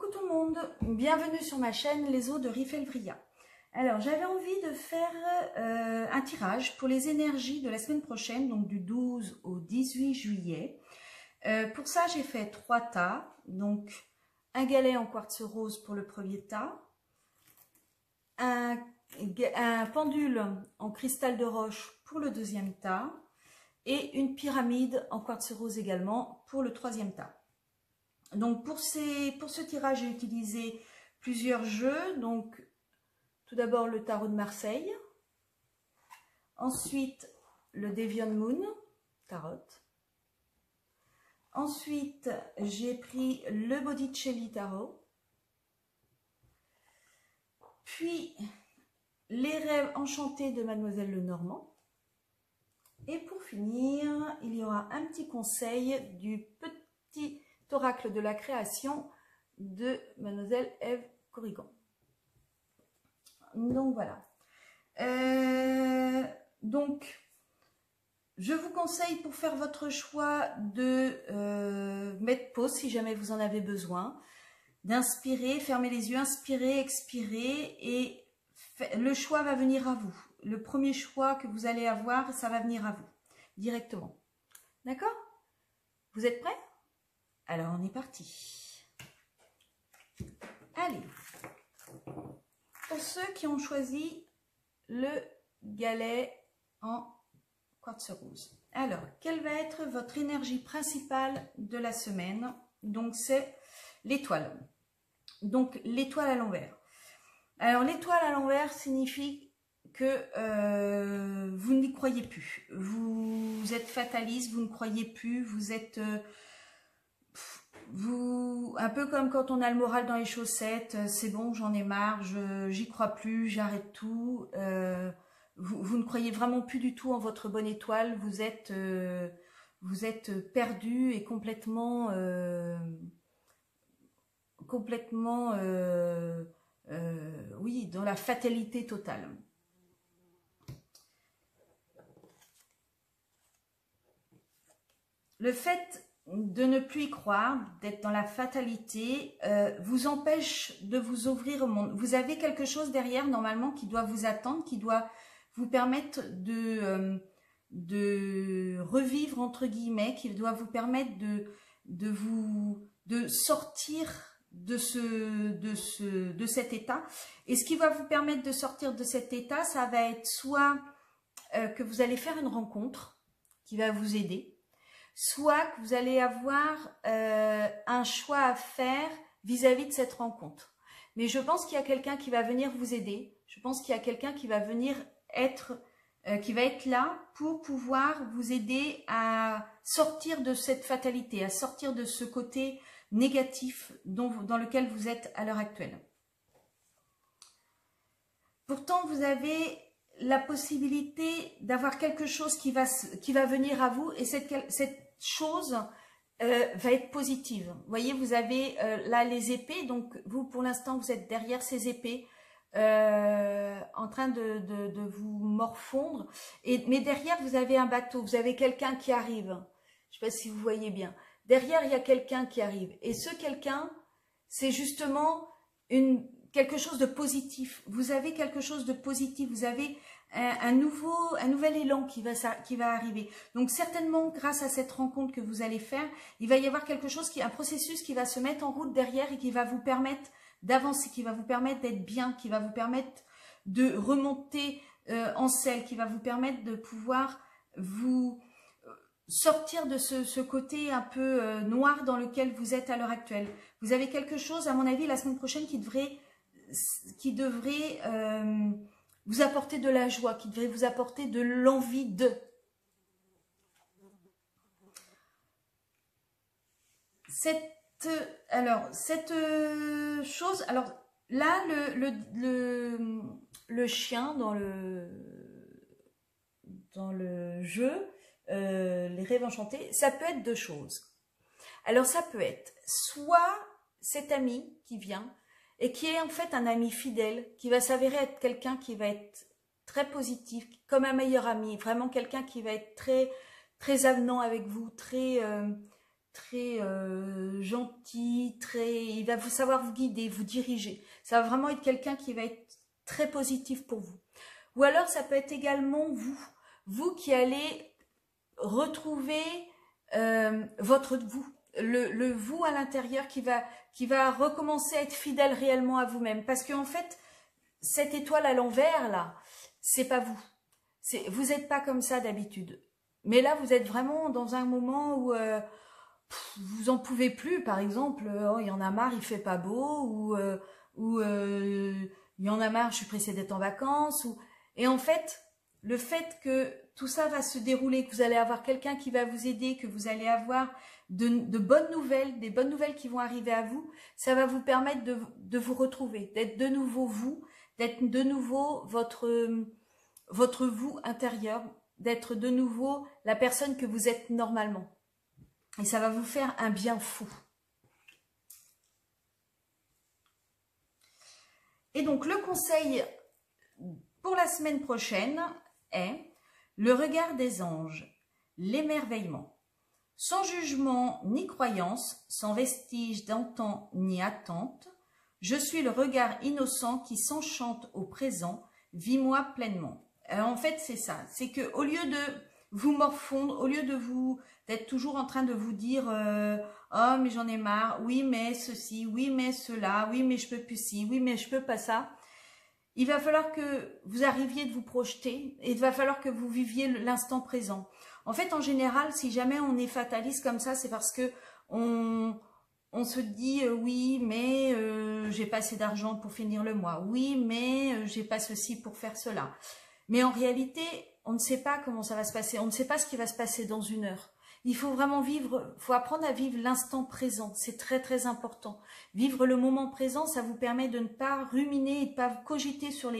Coucou tout le monde, bienvenue sur ma chaîne Les Eaux de Rifelvria. Alors j'avais envie de faire un tirage pour les énergies de la semaine prochaine, donc du 12 au 18 juillet. Pour ça j'ai fait 3 tas, donc un galet en quartz rose pour le premier tas, un pendule en cristal de roche pour le deuxième tas et une pyramide en quartz rose également pour le troisième tas. Donc pour ce tirage, j'ai utilisé plusieurs jeux. Donc tout d'abord le tarot de Marseille, ensuite le Devion Moon Tarot, ensuite j'ai pris le Botticelli Tarot, puis les rêves enchantés de Mademoiselle Lenormand, et pour finir il y aura un petit conseil du petit oracle de la création de Mademoiselle Ève Corrigan. Donc voilà. Donc je vous conseille pour faire votre choix de mettre pause si jamais vous en avez besoin, d'inspirer, fermer les yeux, inspirer, expirer, et le choix va venir à vous. Le premier choix que vous allez avoir, ça va venir à vous directement. D'accord? Vous êtes prêts? Alors, on est parti. Allez. Pour ceux qui ont choisi le galet en quartz rose. Alors, quelle va être votre énergie principale de la semaine? Donc, c'est l'étoile. Donc, l'étoile à l'envers. Alors, l'étoile à l'envers signifie que vous n'y croyez plus. Vous êtes fataliste, vous ne croyez plus, vous êtes... un peu comme quand on a le moral dans les chaussettes, c'est bon, j'en ai marre, j'y crois plus, j'arrête tout. Vous ne croyez vraiment plus du tout en votre bonne étoile, vous êtes perdu et complètement oui, dans la fatalité totale. Le fait de ne plus y croire, d'être dans la fatalité, vous empêche de vous ouvrir au monde. Vous avez quelque chose derrière, normalement, qui doit vous attendre, qui doit vous permettre de revivre, entre guillemets, qui doit vous permettre de sortir de cet état. Et ce qui va vous permettre de sortir de cet état, ça va être soit que vous allez faire une rencontre qui va vous aider, soit que vous allez avoir un choix à faire vis-à-vis de cette rencontre. Mais je pense qu'il y a quelqu'un qui va venir vous aider. Je pense qu'il y a quelqu'un qui va venir qui va être là pour pouvoir vous aider à sortir de cette fatalité, à sortir de ce côté négatif dans lequel vous êtes à l'heure actuelle. Pourtant, vous avez la possibilité d'avoir quelque chose qui va venir à vous, et cette chose va être positive. Vous voyez, vous avez là les épées, donc vous pour l'instant vous êtes derrière ces épées en train de vous morfondre, mais derrière vous avez un bateau, vous avez quelqu'un qui arrive. Je ne sais pas si vous voyez bien. Derrière il y a quelqu'un qui arrive, et ce quelqu'un, c'est justement quelque chose de positif. Vous avez quelque chose de positif, vous avez un nouvel élan qui va arriver. Donc certainement grâce à cette rencontre que vous allez faire, il va y avoir un processus qui va se mettre en route derrière et qui va vous permettre d'avancer, qui va vous permettre d'être bien, qui va vous permettre de remonter en selle, qui va vous permettre de pouvoir vous sortir de ce côté un peu noir dans lequel vous êtes à l'heure actuelle. Vous avez quelque chose, à mon avis, la semaine prochaine qui devrait vous apporter de la joie, qui devrait vous apporter de l'envie de. Cette chose, alors là, le chien dans le jeu, les rêves enchantés, ça peut être deux choses. Alors ça peut être soit cet ami qui vient, et qui est en fait un ami fidèle, qui va s'avérer être quelqu'un qui va être très positif, comme un meilleur ami, vraiment quelqu'un qui va être très, très avenant avec vous, très très gentil, il va vous savoir vous guider, vous diriger. Ça va vraiment être quelqu'un qui va être très positif pour vous. Ou alors ça peut être également vous qui allez retrouver votre vous, le vous à l'intérieur qui va recommencer à être fidèle réellement à vous-même. Parce qu'en fait, cette étoile à l'envers là, c'est pas vous. Vous n'êtes pas comme ça d'habitude. Mais là, vous êtes vraiment dans un moment où vous en pouvez plus. Par exemple, oh, il y en a marre, il fait pas beau, ou il y en a marre, je suis pressée d'être en vacances. Et en fait, le fait que tout ça va se dérouler, que vous allez avoir quelqu'un qui va vous aider, que vous allez avoir de bonnes nouvelles, des bonnes nouvelles qui vont arriver à vous, ça va vous permettre de vous retrouver, d'être de nouveau vous, d'être de nouveau votre vous intérieur, d'être de nouveau la personne que vous êtes normalement. Et ça va vous faire un bien fou. Et donc, le conseil pour la semaine prochaine est le regard des anges, l'émerveillement. Sans jugement ni croyance, sans vestige d'antan ni attente, je suis le regard innocent qui s'enchante au présent, vis-moi pleinement. En fait, c'est ça. C'est que au lieu de vous morfondre, au lieu d'être toujours en train de vous dire oh mais j'en ai marre, oui mais ceci, oui mais cela, oui mais je peux plus ci, oui mais je peux pas ça. Il va falloir que vous arriviez de vous projeter et il va falloir que vous viviez l'instant présent. En fait, en général, si jamais on est fataliste comme ça, c'est parce que on se dit oui, mais j'ai pas assez d'argent pour finir le mois. Oui, mais j'ai pas ceci pour faire cela. Mais en réalité, on ne sait pas comment ça va se passer. On ne sait pas ce qui va se passer dans une heure. Il faut vraiment faut apprendre à vivre l'instant présent. C'est très très important. Vivre le moment présent, ça vous permet de ne pas ruminer et de ne pas cogiter sur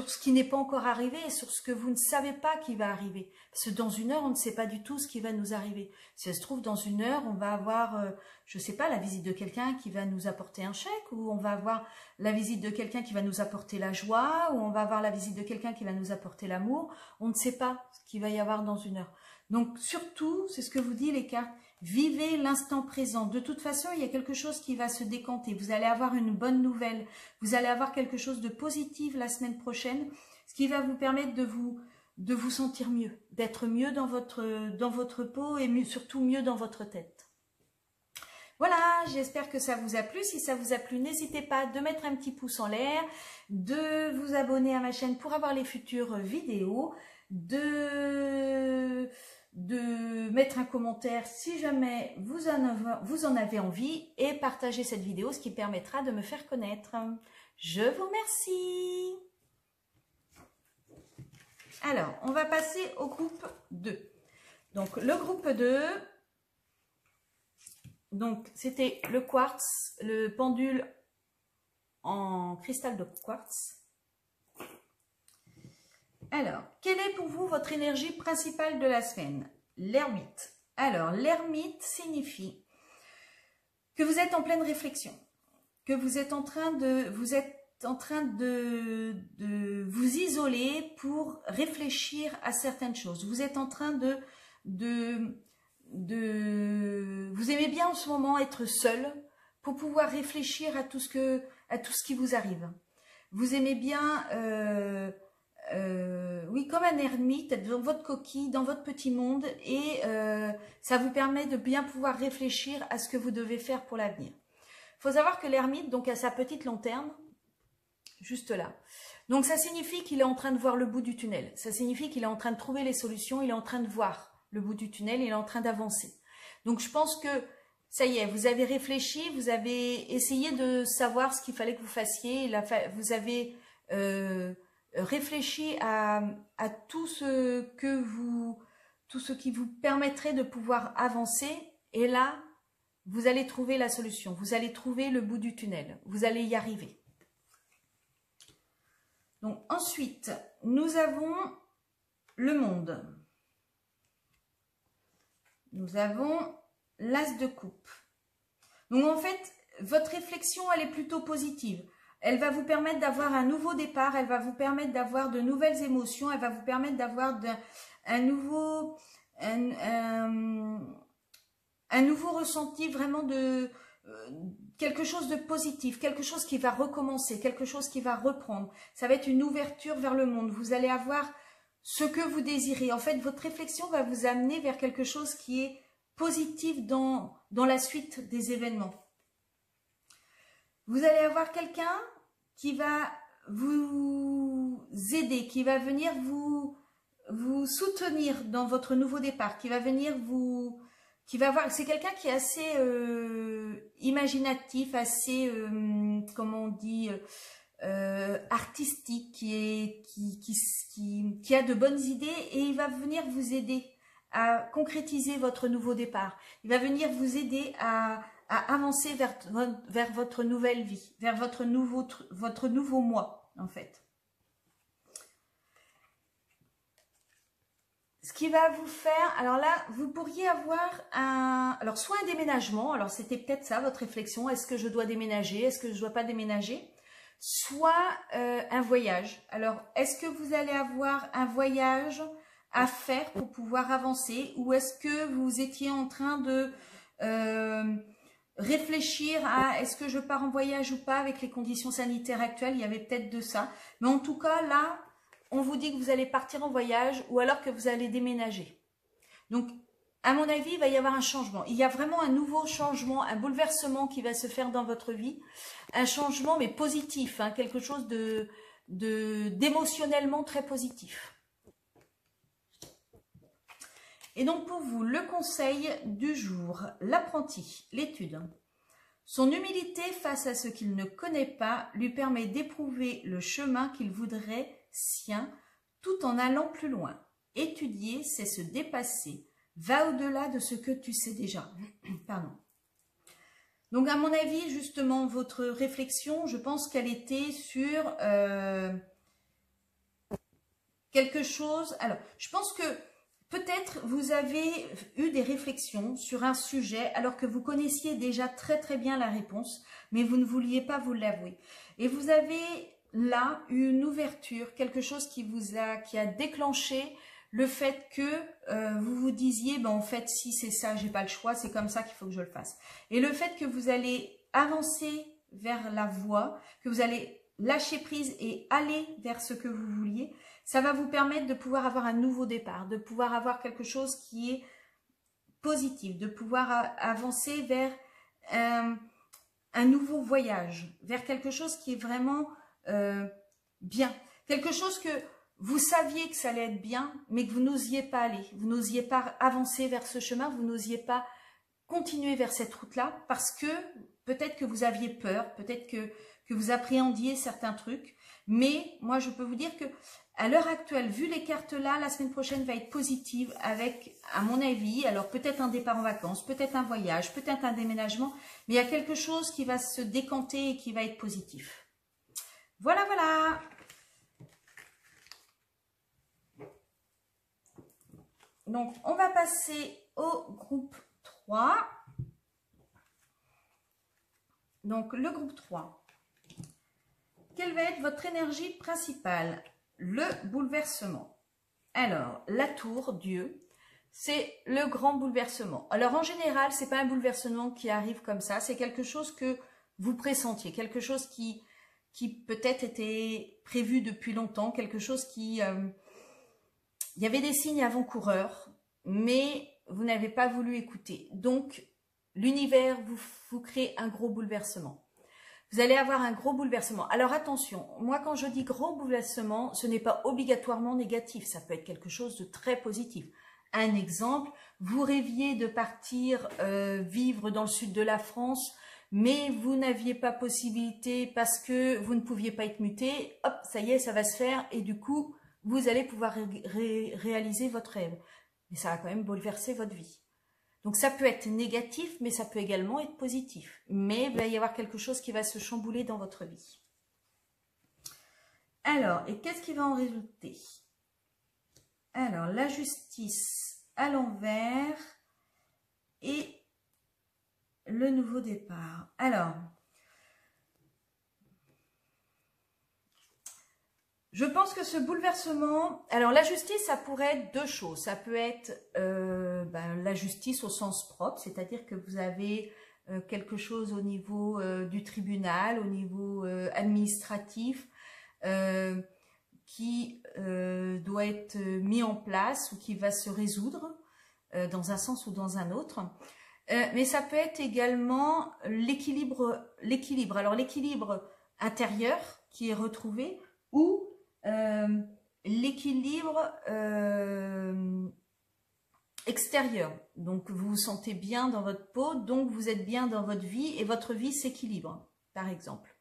ce qui n'est pas encore arrivé et sur ce que vous ne savez pas qui va arriver. Parce que dans une heure, on ne sait pas du tout ce qui va nous arriver. Si ça se trouve, dans une heure, on va avoir, je ne sais pas, la visite de quelqu'un qui va nous apporter un chèque, ou on va avoir la visite de quelqu'un qui va nous apporter la joie, ou on va avoir la visite de quelqu'un qui va nous apporter l'amour. On ne sait pas ce qu'il va y avoir dans une heure. Donc surtout, c'est ce que vous dit les cartes, vivez l'instant présent. De toute façon, il y a quelque chose qui va se décanter. Vous allez avoir une bonne nouvelle. Vous allez avoir quelque chose de positif la semaine prochaine, ce qui va vous permettre de vous sentir mieux, d'être mieux dans votre peau et surtout mieux dans votre tête. Voilà, j'espère que ça vous a plu. Si ça vous a plu, n'hésitez pas de mettre un petit pouce en l'air, de vous abonner à ma chaîne pour avoir les futures vidéos, de mettre un commentaire si jamais vous en avez envie et partager cette vidéo, ce qui permettra de me faire connaître. Je vous remercie. Alors, on va passer au groupe 2. Donc, le groupe 2, donc c'était le quartz, le pendule en cristal de quartz. Alors, quelle est pour vous votre énergie principale de la semaine? L'ermite. Alors, l'ermite signifie que vous êtes en pleine réflexion, que vous êtes en train de vous isoler pour réfléchir à certaines choses. Vous êtes en train vous aimez bien en ce moment être seul pour pouvoir réfléchir à tout ce qui vous arrive. Vous aimez bien oui, comme un ermite, être dans votre coquille, dans votre petit monde, et ça vous permet de bien pouvoir réfléchir à ce que vous devez faire pour l'avenir. Il faut savoir que l'ermite donc a sa petite lanterne, juste là. Donc ça signifie qu'il est en train de voir le bout du tunnel. Ça signifie qu'il est en train de trouver les solutions, il est en train de voir le bout du tunnel, il est en train d'avancer. Donc je pense que ça y est, vous avez réfléchi, vous avez essayé de savoir ce qu'il fallait que vous fassiez, vous avez réfléchi à tout ce qui vous permettrait de pouvoir avancer, et là, vous allez trouver la solution, vous allez trouver le bout du tunnel, vous allez y arriver. Donc ensuite, nous avons le monde. Nous avons l'as de coupe. Donc en fait, votre réflexion, elle est plutôt positive. Elle va vous permettre d'avoir un nouveau départ, elle va vous permettre d'avoir de nouvelles émotions, elle va vous permettre d'avoir un un nouveau ressenti vraiment de quelque chose de positif, quelque chose qui va recommencer, quelque chose qui va reprendre. Ça va être une ouverture vers le monde. Vous allez avoir ce que vous désirez. En fait, votre réflexion va vous amener vers quelque chose qui est positif dans la suite des événements. Vous allez avoir quelqu'un qui va vous aider, qui va venir vous soutenir dans votre nouveau départ, qui va venir c'est quelqu'un qui est assez imaginatif, assez, comment on dit, artistique, qui a de bonnes idées, et il va venir vous aider à concrétiser votre nouveau départ. Il va venir vous aider à avancer vers votre nouvelle vie, vers votre nouveau moi, en fait. Ce qui va vous faire, alors là, vous pourriez avoir alors soit un déménagement, alors c'était peut-être ça votre réflexion, est-ce que je dois déménager, est-ce que je ne dois pas déménager, soit un voyage. Alors, est-ce que vous allez avoir un voyage à faire pour pouvoir avancer, ou est-ce que vous étiez en train de réfléchir à est-ce que je pars en voyage ou pas avec les conditions sanitaires actuelles? Il y avait peut-être de ça, mais en tout cas là, on vous dit que vous allez partir en voyage ou alors que vous allez déménager. Donc, à mon avis, il va y avoir un changement. Il y a vraiment un nouveau changement, un bouleversement qui va se faire dans votre vie. Un changement, mais positif, hein, quelque chose d'émotionnellement très positif. Et donc, pour vous, le conseil du jour, l'apprenti, l'étude. Son humilité face à ce qu'il ne connaît pas lui permet d'éprouver le chemin qu'il voudrait sien, tout en allant plus loin. Étudier, c'est se dépasser. Va au-delà de ce que tu sais déjà. Pardon. Donc, à mon avis, justement, votre réflexion, je pense qu'elle était sur quelque chose. Alors, je pense que peut-être vous avez eu des réflexions sur un sujet alors que vous connaissiez déjà très très bien la réponse, mais vous ne vouliez pas vous l'avouer. Et vous avez là une ouverture, quelque chose qui a déclenché le fait que vous vous disiez, ben en fait, si c'est ça, j'ai pas le choix, c'est comme ça qu'il faut que je le fasse. Et le fait que vous allez avancer vers la voie, que vous allez lâcher prise et aller vers ce que vous vouliez, ça va vous permettre de pouvoir avoir un nouveau départ, de pouvoir avoir quelque chose qui est positif, de pouvoir avancer vers un nouveau voyage, vers quelque chose qui est vraiment bien. Quelque chose que vous saviez que ça allait être bien, mais que vous n'osiez pas aller. Vous n'osiez pas avancer vers ce chemin, vous n'osiez pas continuer vers cette route-là, parce que peut-être que vous aviez peur, peut-être que vous appréhendiez certains trucs. Mais moi, je peux vous dire que à l'heure actuelle, vu les cartes là, la semaine prochaine va être positive avec, à mon avis, alors peut-être un départ en vacances, peut-être un voyage, peut-être un déménagement, mais il y a quelque chose qui va se décanter et qui va être positif. Voilà, voilà. Donc, on va passer au groupe 3. Donc, le groupe 3. Quelle va être votre énergie principale? Le bouleversement. Alors, la tour, Dieu, c'est le grand bouleversement. Alors, en général, ce n'est pas un bouleversement qui arrive comme ça. C'est quelque chose que vous pressentiez, quelque chose qui peut-être était prévu depuis longtemps, quelque chose qui... il y avait des signes avant-coureurs, mais vous n'avez pas voulu écouter. Donc, l'univers vous crée un gros bouleversement. Vous allez avoir un gros bouleversement. Alors attention, moi quand je dis gros bouleversement, ce n'est pas obligatoirement négatif, ça peut être quelque chose de très positif. Un exemple, vous rêviez de partir vivre dans le sud de la France, mais vous n'aviez pas possibilité parce que vous ne pouviez pas être muté, hop, ça y est, ça va se faire, et du coup, vous allez pouvoir réaliser votre rêve. Mais ça va quand même bouleverser votre vie. Donc ça peut être négatif, mais ça peut également être positif. Mais il va y avoir quelque chose qui va se chambouler dans votre vie. Alors, et qu'est-ce qui va en résulter? Alors, la justice à l'envers et le nouveau départ. Alors, je pense que ce bouleversement... Alors, la justice, ça pourrait être deux choses. Ça peut être la justice au sens propre, c'est-à-dire que vous avez quelque chose au niveau du tribunal, au niveau administratif, qui doit être mis en place ou qui va se résoudre dans un sens ou dans un autre. Mais ça peut être également l'équilibre. Alors l'équilibre intérieur qui est retrouvé ou l'équilibre extérieur. Donc vous vous sentez bien dans votre peau, donc vous êtes bien dans votre vie et votre vie s'équilibre, par exemple.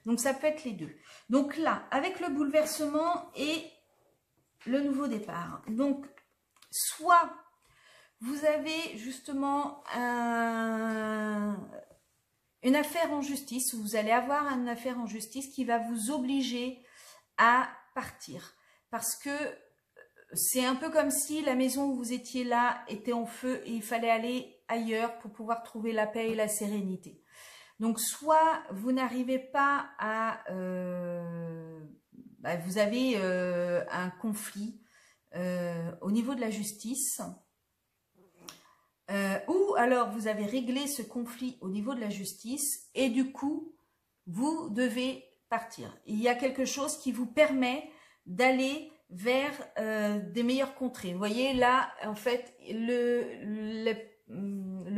Donc ça peut être les deux. Donc là, avec le bouleversement et le nouveau départ. Donc soit vous avez justement une affaire en justice, ou vous allez avoir une affaire en justice qui va vous obliger à partir. Parce que c'est un peu comme si la maison où vous étiez là était en feu et il fallait aller ailleurs pour pouvoir trouver la paix et la sérénité. Donc soit vous n'arrivez pas à... vous avez un conflit au niveau de la justice, ou alors vous avez réglé ce conflit au niveau de la justice et du coup vous devez partir. Il y a quelque chose qui vous permet d'aller vers des meilleures contrées. Vous voyez là, en fait, le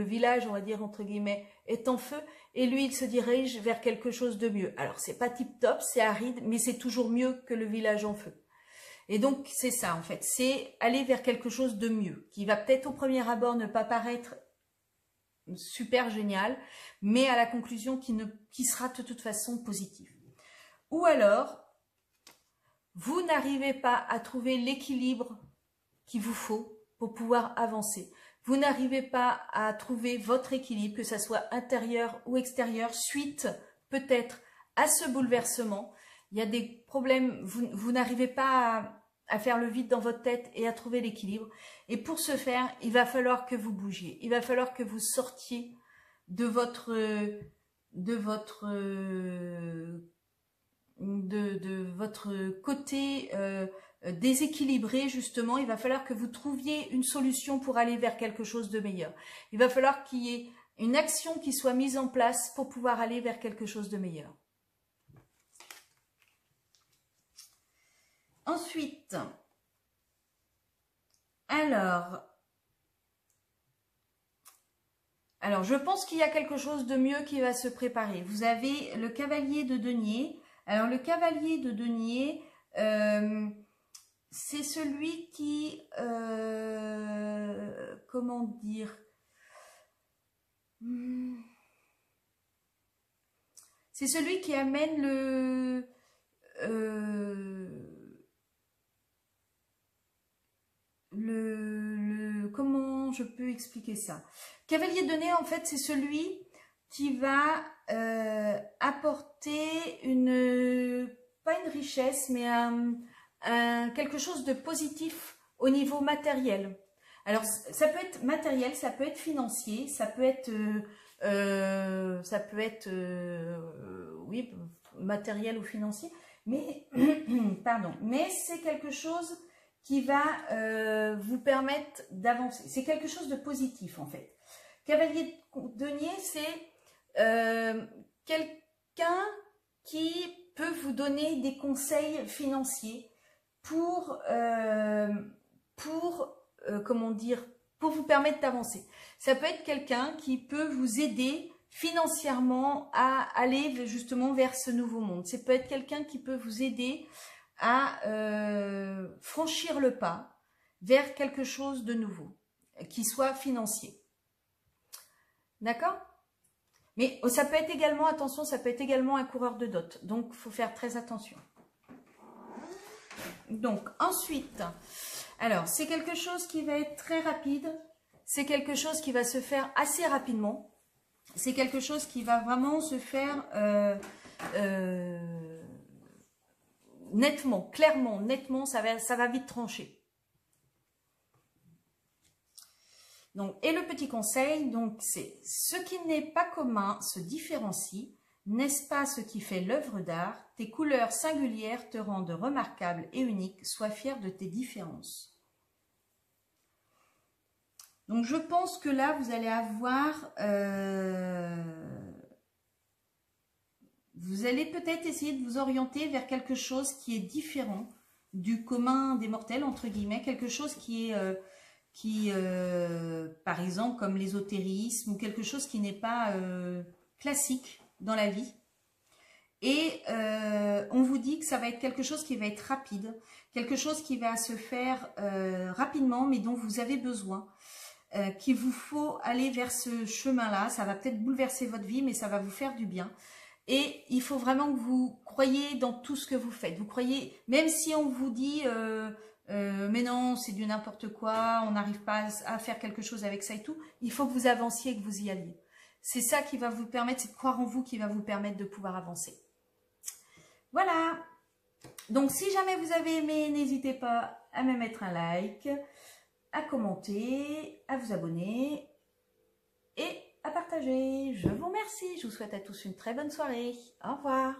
village, on va dire entre guillemets, est en feu et lui il se dirige vers quelque chose de mieux. Alors c'est pas tip top, c'est aride, mais c'est toujours mieux que le village en feu. Et donc c'est ça en fait, c'est aller vers quelque chose de mieux, qui va peut-être au premier abord ne pas paraître super génial, mais à la conclusion qui sera de toute façon positive. Ou alors, vous n'arrivez pas à trouver l'équilibre qu'il vous faut pour pouvoir avancer. Vous n'arrivez pas à trouver votre équilibre, que ce soit intérieur ou extérieur, suite peut-être à ce bouleversement. Il y a des problèmes, vous n'arrivez pas à faire le vide dans votre tête et à trouver l'équilibre. Et pour ce faire, il va falloir que vous bougiez. Il va falloir que vous sortiez de votre côté déséquilibré, justement. Il va falloir que vous trouviez une solution pour aller vers quelque chose de meilleur. Il va falloir qu'il y ait une action qui soit mise en place pour pouvoir aller vers quelque chose de meilleur. Ensuite, alors, je pense qu'il y a quelque chose de mieux qui va se préparer. Vous avez le cavalier de denier. Alors, le cavalier de denier, c'est celui qui, comment dire, c'est celui qui amène comment je peux expliquer ça? Cavalier de denier, en fait, c'est celui qui va apporter pas une richesse, mais quelque chose de positif au niveau matériel. Alors, ça peut être matériel, ça peut être financier, ça peut être, oui, matériel ou financier, mais, pardon, mais c'est quelque chose qui va vous permettre d'avancer. C'est quelque chose de positif, en fait. Cavalier de denier, c'est quelqu'un qui peut vous donner des conseils financiers pour comment dire, pour vous permettre d'avancer. Ça peut être quelqu'un qui peut vous aider financièrement à aller justement vers ce nouveau monde. Ça peut être quelqu'un qui peut vous aider à franchir le pas vers quelque chose de nouveau, qui soit financier. D'accord? Mais ça peut être également, attention, ça peut être également un coureur de dot. Donc, il faut faire très attention. Donc, ensuite, alors, c'est quelque chose qui va être très rapide. C'est quelque chose qui va se faire assez rapidement. C'est quelque chose qui va vraiment se faire nettement, clairement, nettement, ça va vite trancher. Donc, et le petit conseil, donc, c'est ce qui n'est pas commun se différencie. N'est-ce pas ce qui fait l'œuvre d'art? Tes couleurs singulières te rendent remarquable et unique. Sois fier de tes différences. Donc, je pense que là, vous allez avoir... vous allez peut-être essayer de vous orienter vers quelque chose qui est différent du commun des mortels, entre guillemets, quelque chose qui est... par exemple, comme l'ésotérisme, ou quelque chose qui n'est pas classique dans la vie. Et on vous dit que ça va être quelque chose qui va être rapide, quelque chose qui va se faire rapidement, mais dont vous avez besoin, qu'il vous faut aller vers ce chemin-là. Ça va peut-être bouleverser votre vie, mais ça va vous faire du bien. Et il faut vraiment que vous croyiez dans tout ce que vous faites. Vous croyez, même si on vous dit mais non, c'est du n'importe quoi, on n'arrive pas à faire quelque chose avec ça et tout, il faut que vous avanciez et que vous y alliez. C'est ça qui va vous permettre, c'est de croire en vous qui va vous permettre de pouvoir avancer. Voilà. Donc, si jamais vous avez aimé, n'hésitez pas à me mettre un like, à commenter, à vous abonner et à partager. Je vous remercie. Je vous souhaite à tous une très bonne soirée. Au revoir.